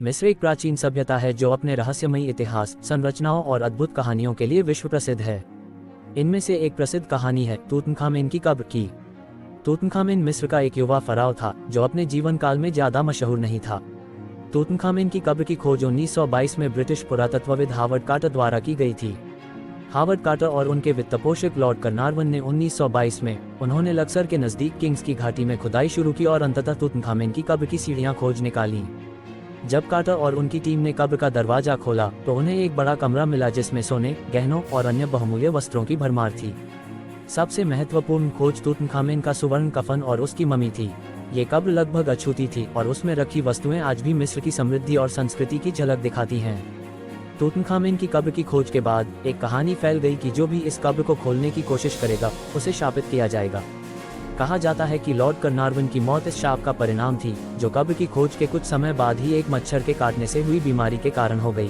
मिस्र एक प्राचीन सभ्यता है जो अपने रहस्यमयी इतिहास, संरचनाओं और अद्भुत कहानियों के लिए विश्व प्रसिद्ध है। इनमें से एक प्रसिद्ध कहानी है तूतनखामेन की कब्र की। तूतनखामेन मिस्र का एक युवा फराव था जो अपने जीवन काल में ज्यादा मशहूर नहीं था। तूतनखामेन की कब्र की खोज 1922 में ब्रिटिश पुरातत्वविद हावर्ड कार्टर द्वारा की गई थी। हावर्ड कार्टर और उनके वित्तपोषक लॉर्ड कार्नारवन ने 1922 में उन्होंने लक्सर के नजदीक किंग्स की घाटी में खुदाई शुरू की और अंततः तूतनखामेन की कब्र की सीढ़ियां खोज निकाली। जब कार्टर और उनकी टीम ने कब्र का दरवाजा खोला तो उन्हें एक बड़ा कमरा मिला जिसमें सोने, गहनों और अन्य बहुमूल्य वस्त्रों की भरमार थी। सबसे महत्वपूर्ण खोज तूतनखामेन का सुवर्ण कफन और उसकी ममी थी। ये कब्र लगभग अछूती थी और उसमें रखी वस्तुएं आज भी मिस्र की समृद्धि और संस्कृति की झलक दिखाती हैं। तूतनखामेन की कब्र की खोज के बाद एक कहानी फैल गई कि जो भी इस कब्र को खोलने की कोशिश करेगा उसे शापित किया जाएगा। कहा जाता है कि लॉर्ड कार्नारवन की मौत इस शाप का परिणाम थी, जो कब्र की खोज के कुछ समय बाद ही एक मच्छर के काटने से हुई बीमारी के कारण हो गई।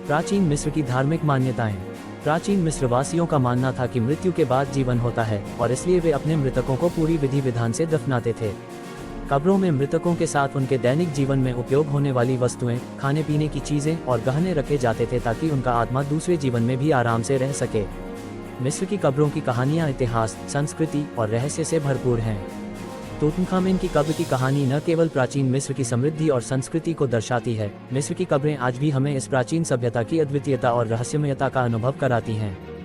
प्राचीन मिस्र की धार्मिक मान्यताएं। प्राचीन मिस्रवासियों का मानना था कि मृत्यु के बाद जीवन होता है और इसलिए वे अपने मृतकों को पूरी विधि विधान से दफनाते थे। कब्रों में मृतकों के साथ उनके दैनिक जीवन में उपयोग होने वाली वस्तुएं, खाने पीने की चीजें और गहने रखे जाते थे ताकि उनका आत्मा दूसरे जीवन में भी आराम से रह सके। मिस्र की कब्रों की कहानियां इतिहास, संस्कृति और रहस्य से भरपूर हैं। तूतनखामेन की कब्र की कहानी न केवल प्राचीन मिस्र की समृद्धि और संस्कृति को दर्शाती है, मिस्र की कब्रें आज भी हमें इस प्राचीन सभ्यता की अद्वितीयता और रहस्यमयता का अनुभव कराती हैं।